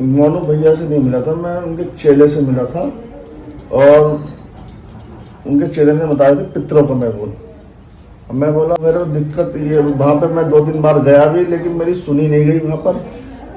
मोनू भैया से नहीं मिला था, मैं उनके चेले से मिला था और उनके चेले ने बताया था पितरों को मैं बोला मेरे को दिक्कत ये, वहाँ पे मैं 2-3 बार गया भी लेकिन मेरी सुनी नहीं गई वहाँ पर।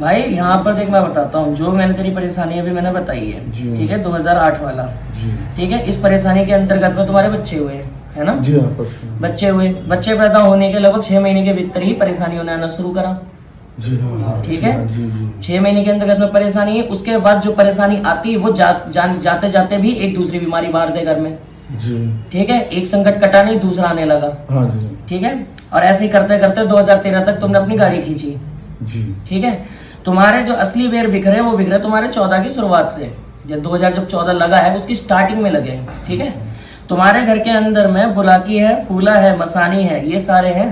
भाई यहाँ पर देख मैं बताता हूँ, जो मैंने तेरी परेशानी अभी मैंने बताई है, ठीक है, 2008 वाला, ठीक है, इस परेशानी के अंतर्गत में तुम्हारे बच्चे हुए है ना? जी हाँ, बच्चे हुए, बच्चे पैदा होने के लगभग 6 महीने के भीतर ही परेशानी होने आना शुरू करा। जी हाँ, ठीक है, 6 महीने के अंतर्गत में परेशानी है। उसके बाद जो परेशानी आती है वो जाते जाते भी एक दूसरी बीमारी बांट दे घर में, ठीक है, एक संकट कटा नहीं दूसरा आने लगा, ठीक है, और ऐसे ही करते करते 2013 तक तुमने अपनी गाड़ी खींची, ठीक है। तुम्हारे जो असली बेर बिखरे वो बिखरे तुम्हारे 14 की शुरुआत से, जब 2014 लगा है उसकी स्टार्टिंग में लगे, ठीक है। तुम्हारे घर के अंदर में बुलाकी है, फूला है, मसानी है, ये सारे हैं,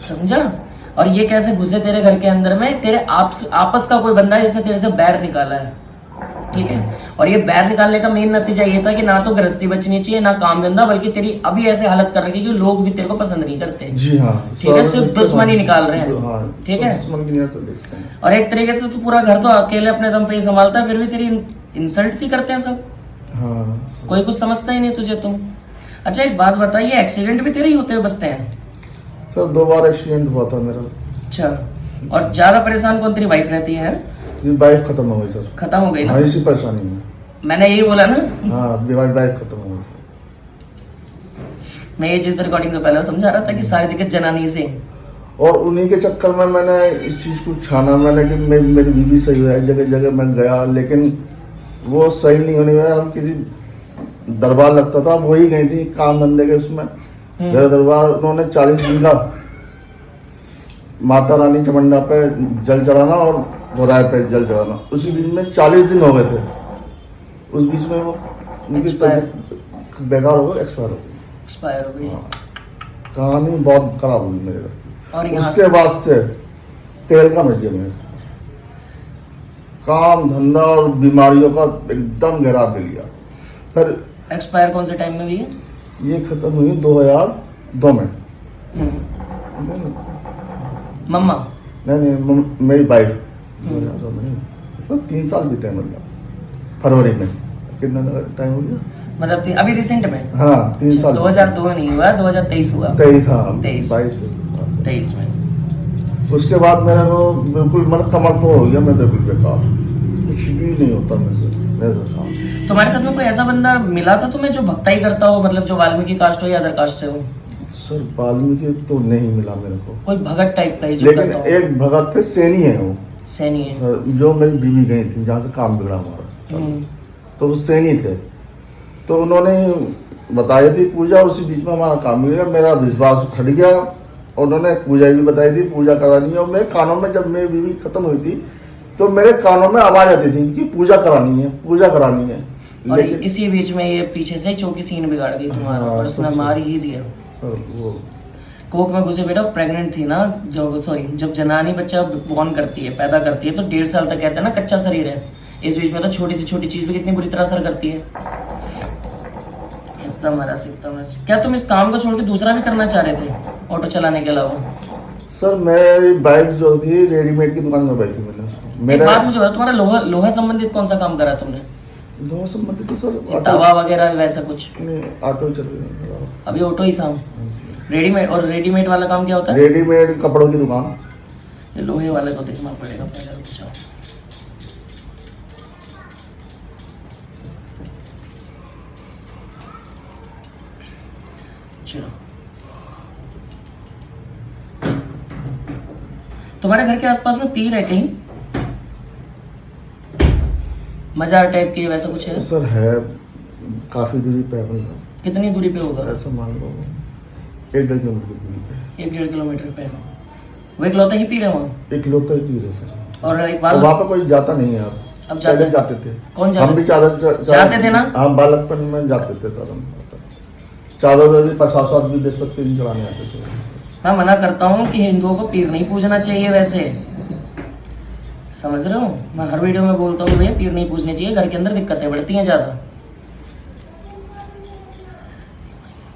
समझा? और ये कैसे घुसे तेरे घर के अंदर में? तेरे आपस का कोई बंदा है जिसने तेरे से बैर निकाला है, ठीक है। और ये बैर निकालने का मेन नतीजा ये था कि ना तो गृहस्थी बचनी चाहिए ना काम धंधा, बल्कि तेरी अभी ऐसे हालत कर रही है कि लोग भी तेरे को पसंद नहीं करते। जी हाँ, ठीक है, सिर्फ दुश्मनी निकाल रहे हैं, ठीक है। और एक तरीके से तू पूरा घर तो अकेले अपने दम पे ही संभालता है, फिर भी तेरी इंसल्ट सी करते हैं सब। कोई कुछ समझता ही नहीं तुझे तुम। अच्छा एक बात बताइए, एक्सीडेंट भी तेरे ही होते बसते हैं? सर 2 बार एक्सीडेंट हुआ था मेरा। अच्छा, और ज्यादा परेशान कौन तेरी वाइफ रहती है? वाइफ खत्म हो गई सर। खत्म हो गई ना? हाँ, इसी परेशानी में मैंने यही बोला ना। हाँ, वाइफ खत्म हो गई। मैं ये चीज रिकॉर्डिंग से पहले समझा रहा था कि सारी दिक्कत जनानी से, और उन्हीं के चक्कर में मैंने इस चीज को छाना, मैंने कि मेरी बीवी सही है, जगह जगह मैं गया लेकिन वो सही नहीं होने वाला। हम किसी दरबार लगता था, वही गई थी काम धंधे के उसमें, मेरा दरबार, उन्होंने 40 दिन का माता रानी चमंडा पे जल चढ़ाना और गोराय पे जल चढ़ाना, उसी बीच में 40 दिन हो गए थे। उस बीच में वो उनकी तबीयत बेकार हो गई, एक्सपायर हो गई। कहानी बहुत खराब हुई मेरे घर। और उसके बाद से तेल का मिट गया मेरे, काम धंधा और बीमारियों का एकदम गहरा दे लिया। फिर एक्सपायर कौन से टाइम में हुई है? ये खत्म हुई 2002 में। मम्मा? नहीं, मेरी वाइफ। 2002 में, मतलब 3 साल बीते हैं, मतलब फरवरी में। कितना टाइम हो गया? मतलब अभी रिसेंट में? हाँ, 3 साल। 2002 नहीं हुआ, 2023 हुआ। 23, हाँ, 23 में। उसके बाद मेरा वो बिल्कुल मतलब कमर तो हो गया, मैं बिल्कुल बेकार, कुछ भी नहीं होता मेरे से। तुम्हारे साथ में कोई ऐसा बंदा मिला था तुम्हें जो भक्ताई करता हो, मतलब जो वाल्मीकि कास्ट हो या अदर कास्ट से हो? सर वाल्मीकि तो नहीं मिला मेरे को। कोई भगत टाइप का ही जो, लेकिन एक भगत थे, सैनी है वो, सैनी है जो मेरी बीवी गई थी जहाँ से काम बिगड़ा हमारा, तो वो सैनी थे। तो उन्होंने बताई थी पूजा, उसी बीच में हमारा काम बिगड़ा, मेरा विश्वास खट गया। उन्होंने पूजा भी बताई थी, पूजा करानी है। और मेरे कानों में जब मेरी बीवी खत्म हुई थी तो मेरे कानों में आवाज आती थी कि पूजा करानी है, पूजा करानी है। और लेकिन इसी बीच में ये पीछे से चौकी सीन बिगाड़ गई तुम्हारा, और उसने मार ही दिया। वो कोक में घुसे बेटा, प्रेग्नेंट थी ना, जब जनानी बच्चा बॉर्न करती है, पैदा करती है, तो 1.5 साल तक कहते हैं ना कच्चा शरीर है। इस बीच में तो छोटी से छोटी चीज भी कितनी बुरी तरह असर करती है। क्या तुम इस काम को छोड़ के दूसरा भी करना चाह रहे थे, ऑटो चलाने के अलावा? सर मेरी बाइक जो थी रेडीमेड की दुकान में बैठी थी मैंने। एक बात मुझे बताओ, तुम्हारा लोहा संबंधित कौन सा काम करा तुमने? लोहा संबंधित तो सर तवा वगैरह वैसा कुछ नहीं, ऑटो चल रही है अभी, ऑटो ही था। रेडीमेड, और रेडीमेड वाला काम क्या होता है? रेडीमेड कपड़ों की दुकान। ये लोहे वाले को देखना पड़ेगा पहले, रुक जाओ। चलो, तुम्हारे घर के आसपास में पीर है कहीं? मजार टाइप की वैसा कुछ है? सर है, काफी दूरी पे है। कितनी दूरी पे होगा? ऐसा मान लो 1-1.5 किलोमीटर दूरी पे। 1-1.5 किलोमीटर पे वो इकलौता ही पीर है वहाँ? इकलौता ही पीर है सर। और एक बात, वहाँ पे कोई जाता नहीं है अब जाते थे। कौन जाते? हम भी जाते थे ना? हाँ, बालकपन में जाते थे सर हम। चादर में भी 5-7 भी बृहस्पति दिन चढ़ाने आते थे। मैं मना करता हूँ कि हिंदुओं को पीर नहीं पूजना चाहिए वैसे, समझ रहे हो? मैं हर वीडियो में बोलता हूँ भैया पीर नहीं पूजनी चाहिए, घर के अंदर दिक्कतें बढ़ती हैं ज़्यादा।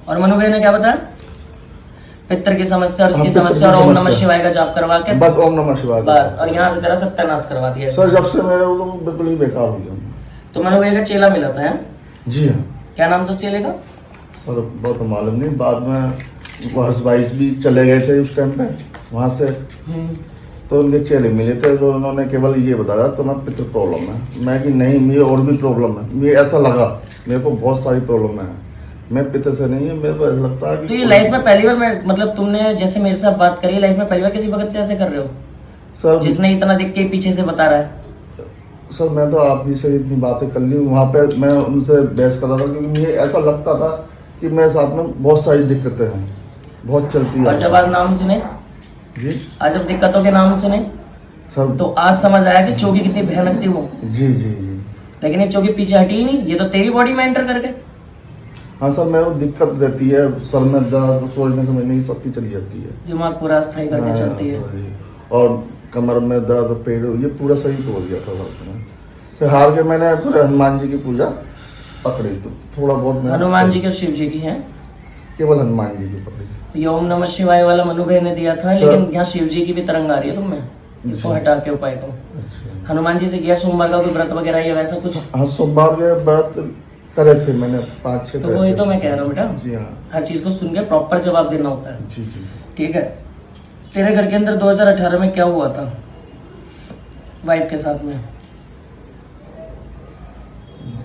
और मनु भैया ने क्या बताया? पितर की समस्या और इसकी पितर की समस्या और ओम नमः समस्या। शिवाय का जाप करवा के बस ओम नमः शिवाय का बस, जाप। और यहाँ से तेरा सत्यानाश करवा दिया। सर जब से मेरे को तो बिल्कुल ही बेकार हो गया। तो मनु भैया का चेला मिला था है? जी हाँ क्या नाम था चेले का? सर बहुत मालूम नहीं, बाद में वर्ष 22 भी चले गए थे उस टाइम पे वहाँ से, तो उनके चेले मिले थे तो उन्होंने केवल ये बताया तुम्हें पितृ प्रॉब्लम है। मैं कि नहीं मुझे और भी प्रॉब्लम है, मुझे ऐसा लगा मेरे को बहुत सारी प्रॉब्लम है, मैं पितृ से नहीं है, मेरे को ऐसा लगता है कि तो ये लाइफ में पहली बार मैं मतलब तुमने जैसे मेरे साथ बात करी लाइफ में पहली बार किसी वक्त से ऐसे कर रहे हो सर जिसने इतना देख के पीछे से बता रहा है? सर मैं तो आप ही से इतनी बातें कर ली वहाँ पे, मैं उनसे बहस कर रहा था क्योंकि मुझे ऐसा लगता था कि मेरे साथ में बहुत सारी दिक्कतें हैं, बहुत चलती है। और जब आज नाम सुने, जी आज जब दिक्कतों के नाम सुने सर, तो आज समझ आया कि चौकी कितनी भयानक थी वो। जी जी जी लेकिन ये चौकी पीछे हटी ही नहीं, ये तो तेरी बॉडी में एंटर कर गए। हाँ सर मेरे को दिक्कत रहती है, सर में दर्द, सोचने समझने की शक्ति चली जाती है, दिमाग पूरा अस्थायी करके हाँ, चलती है। और कमर में दर्द, पेड़, ये पूरा शरीर तोड़ गया था सर में। फिर हार के मैंने पूरे हनुमान जी की पूजा पकड़ी, तो थोड़ा बहुत मैंने हनुमान जी के शिव जी की है? केवल हनुमान जी की पकड़ी। ये ओम नमः शिवाय वाला मनु भाई ने दिया था, सर- लेकिन यहाँ शिव जी की भी तरंग आ रही है तुम्हें, इसको जी। हटा के उपाय को। अच्छा हनुमान जी से किया सोमवार का कोई व्रत वगैरह या वैसा कुछ? हाँ सोमवार के व्रत करे थे मैंने 5-6 तो वही तो मैं कह रहा हूँ बेटा, जी हाँ हर चीज को सुन के प्रॉपर जवाब देना होता है। जी जी। ठीक है, तेरे घर के अंदर 2018 में क्या हुआ था वाइफ के साथ में?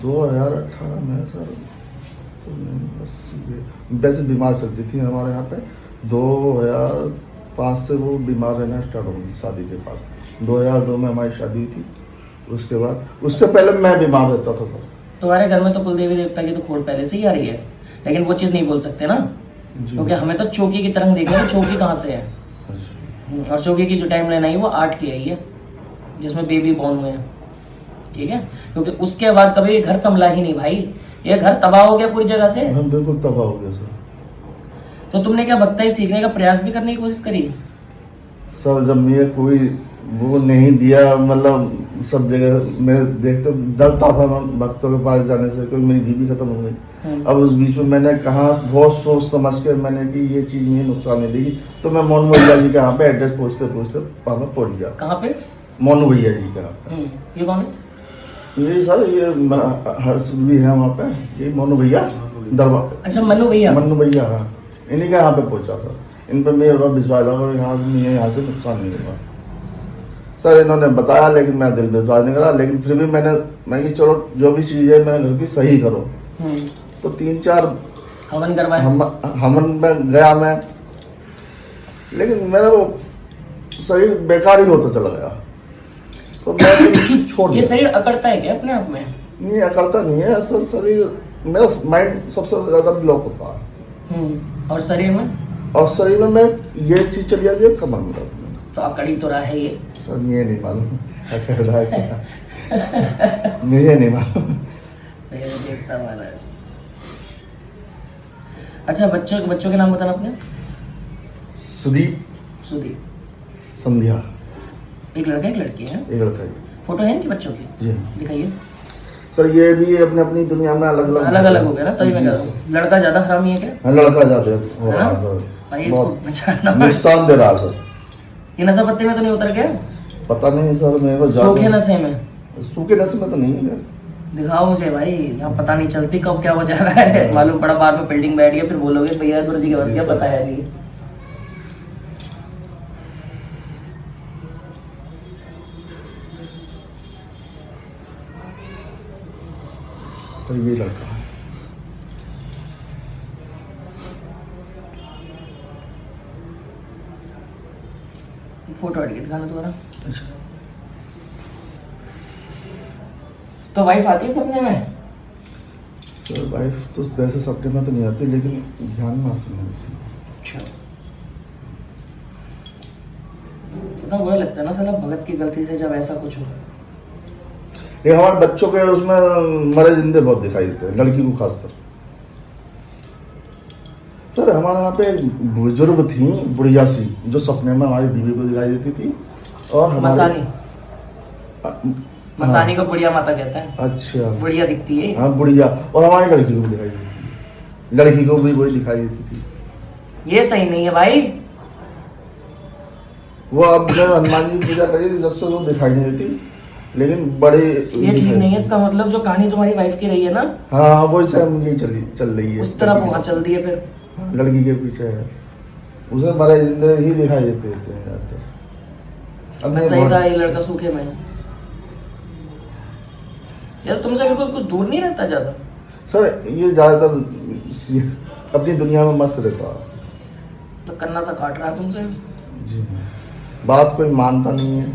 2018 में सर तो वैसे बीमार चलती थी हमारे यहाँ पे, 2005 से वो बीमार रहना स्टार्ट हो गई शादी के बाद। 2002 में हमारी शादी हुई थी, उसके बाद उससे पहले मैं बीमार रहता था सर। तुम्हारे घर में तो कुल देवी देवता की तो खोड़ पहले से ही आ रही है, लेकिन वो चीज नहीं बोल सकते ना, जी। क्योंकि हमें तो चौकी की तरंग देखना है, चौकी कहाँ से है। अच्छा। और चौकी की जो टाइम लाइन आई वो 8 की आई है, जिसमें बेबी बॉर्न हुए हैं। ठीक है, क्योंकि उसके बाद कभी ये घर संभला ही नहीं भाई, ये घर तबाह हो गया पूरी जगह से। हम बिल्कुल तबाह हो गया सर। तो तुमने क्या भक्ताई सीखने का प्रयास भी करने की कोशिश करी? सर जब मुझे कोई वो नहीं दिया, मतलब सब जगह मैं देखते डरता था मैं भक्तों के पास जाने से, क्योंकि मेरी बीवी खत्म हो गई। अब उस बीच में मैंने कहा बहुत सोच समझ के मैंने कि ये चीज़ मुझे नुकसान नहीं देगी, तो मैं मोनू भैया जी के यहाँ पे एड्रेस पूछते पूछते वहाँ में पहुँच गया। कहाँ पे? मोनू भैया जी के यहाँ पे। ये कौन है? ये सर ये हर्ष भी है वहाँ पे, ये मोनू भैया दरबार। अच्छा मनु भैया। मन्नू भैया हाँ, इन्हीं के यहाँ पे पहुँचा था। इन पर मेरा विश्वास लगा यहाँ से नुकसान नहीं होगा सर। इन्होंने बताया लेकिन मैं दिल विश्वास नहीं करा, लेकिन फिर भी मैं कि चलो जो भी चीज़ है मेरे घर की सही करो। तो 3-4 हवन करवाए? हवन में गया मैं, लेकिन मेरा वो शरीर बेकार ही होता चला गया, तो मैं फिर छोड़ ये दिया। शरीर अकड़ता है क्या अपने आप में? नहीं अकड़ता नहीं है सर, शरीर मेरा माइंड सबसे ज़्यादा ब्लॉक होता है। और शरीर में? और शरीर में मैं ये चीज़ चली जाती है कमर में दर्द। तो अकड़ी तो रहा है ये। सर ये नहीं मालूम अकड़ रहा है क्या, मुझे नहीं मालूम। देखता महाराज। अच्छा बच्चों के नाम बताना अपने। सुदीप, सुदीप, संध्या, एक लड़का एक लड़की है। एक लड़का है। फोटो है इनकी बच्चों की? जी दिखाइए। सर ये भी अपने अपनी दुनिया में अलग अलग हो गया ना, तभी मैं कह रहा हूँ। लड़का ज्यादा हरामी है क्या? हाँ, लड़का ज्यादा हो है रहा ना? है भाई इसको बहुत बचाना। नुकसान दे रहा है सर। ये नशा पत्ती में तो नहीं उतर गया? पता नहीं सर, मेरे को सूखे नशे में? सूखे नशे में तो नहीं है। दिखाओ मुझे भाई, यहाँ पता नहीं चलती कब क्या हो जा रहा है। मालूम पड़ा बाद में बिल्डिंग बैठ गया, फिर बोलोगे भैया गुरु जी के बस क्या बताया नहीं। तो ये लड़का है। फोटो हट गई, दिखाना दोबारा। तो वाइफ आती है सपने में? सर वाइफ तो वैसे सपने में तो नहीं आती, लेकिन ध्यान में आती। अच्छा, तो वो लगता है ना साला भगत की गलती से जब ऐसा कुछ हो। ये हमारे बच्चों के उसमें मरे जिंदे बहुत दिखाई देते हैं, लड़की को खासकर। सर हमारे यहाँ पे एक बुजुर्ग थी बुढ़िया सी, जो सपने में हमारी बीवी को दिखाई देती थी। और मसानी, मसानी हाँ, को बुढ़िया माता कहते हैं। अच्छा बुढ़िया दिखती है। हाँ बुढ़िया, और हमारी लड़की को भी दिखाई देती थी, लड़की को भी वही दिखाई देती थी। ये सही नहीं है भाई। वो अब मैं हनुमान जी पूजा करी थी जब से वो दिखाई नहीं देती, लेकिन बड़े ये ठीक नहीं है। इसका मतलब जो कहानी तुम्हारी वाइफ की रही है ना, हाँ वो मुझे चल रही है उस तरफ वहाँ चल दी है फिर। लड़की के पीछे है, उसे बड़े जिंदे ही दिखाई देते हैं यार। तो मैं सही था, ये लड़का सूखे में यार तुमसे बिल्कुल कुछ दूर नहीं रहता ज्यादा। सर ये ज्यादातर अपनी दुनिया में मस्त रहता है, तो कन्ना सा काट रहा है तुमसे। जी बात कोई मानता नहीं है।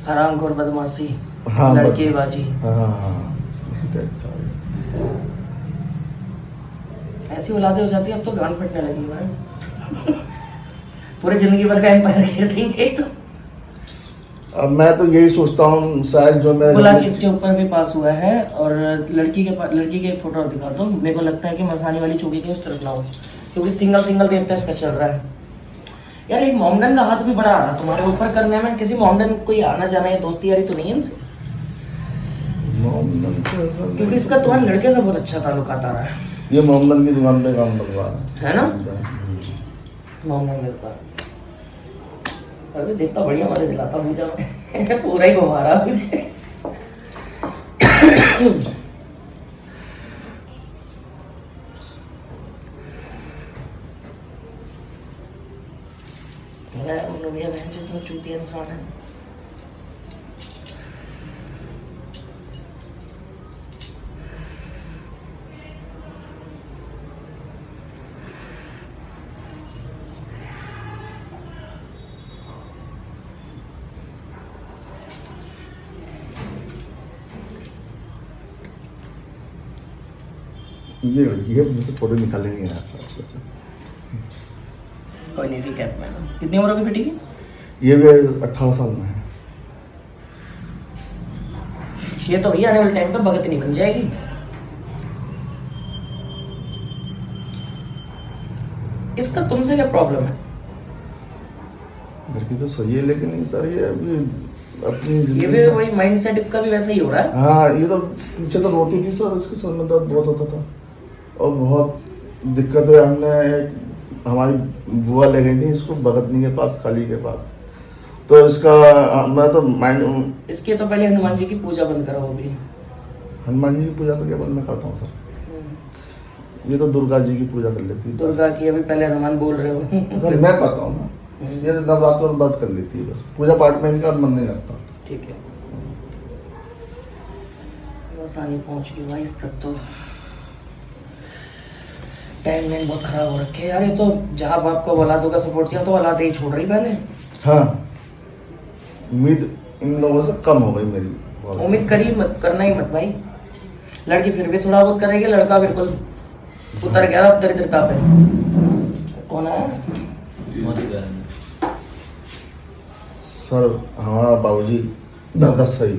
हरामखोर, बदमाशी, हाँ लड़केबाजी। हाँ इसी टाइप का। ऐसी औलादे हो जाती है अब तो गांड फटने लगी भाई। पूरी जिंदगी भर का एम्पायर घेर देंगे तो। अब मैं तो यही सोचता हूँ शायद जो मैं बोला कि इसके ऊपर भी पास हुआ है, और लड़की के एक फोटो दिखा दो। मेरे को लगता है कि मसानी वाली चौकी के उस तरफ ना हो, क्योंकि सिंगल देखते इस पे चल रहा है। यार एक मोमडन का हाथ भी बड़ा आ रहा तुम्हारे ऊपर करने में। किसी मोमडन कोई आना जाना या दोस्ती यारी तो नहीं है इनसे? क्योंकि इसका तुम्हारे लड़के से बहुत अच्छा ताल्लुकात आ रहा है। ये मोहम्मद की दुकान पे काम कर रहा है ना? मोमडन के ऊपर अरे देखता बढ़िया मजे दिलाता मुझे। पूरा ही घुमा रहा मुझे। भैया जितना चूतिया इंसान है। ये मुझसे फोटो निकालेंगे यार। कोई नहीं, ठीक है। कितनी उम्र होगी बेटी की? ये भी 18 साल में है। ये तो भैया आने वाले टाइम पे भगत नहीं बन जाएगी। इसका तुमसे क्या प्रॉब्लम है? लड़की तो सही है, लेकिन सर ये अभी अपनी ये भी वही माइंडसेट इसका भी वैसा ही हो रहा है। हाँ ये तो पीछे तो रोती थी सर, इसके सर में दर्द बहुत होता था और बहुत दिक्कतें। हमने हमारी बुआ ले गई थी इसको भगतनी के पास, खाली के पास। तो इसका मैं तो माइंड इसके तो पहले हनुमान जी की पूजा बंद करा। वो भी हनुमान जी की पूजा तो केवल मैं करता हूँ सर। ये तो दुर्गा जी की पूजा कर लेती है। दुर्गा की अभी पहले हनुमान बोल रहे हो। सर मैं करता हूँ ना, ये नवरात्र में बात कर लेती है बस। पूजा पाठ में इनका मन नहीं लगता। ठीक है, बस आनी पहुंच गई भाई। इस तक तो टाइम में बहुत खराब हो रखे यार। ये तो जहाँ बाप को औलादों का सपोर्ट किया तो औलादे ही छोड़ रही पहले। हाँ उम्मीद इन लोगों से कम हो गई मेरी। उम्मीद करी मत, करना ही मत भाई। लड़की फिर भी थोड़ा बहुत करेगी, लड़का बिल्कुल उतर गया दरिद्रता पे। कौन है? सर हमारा बाबूजी दरगाह सही।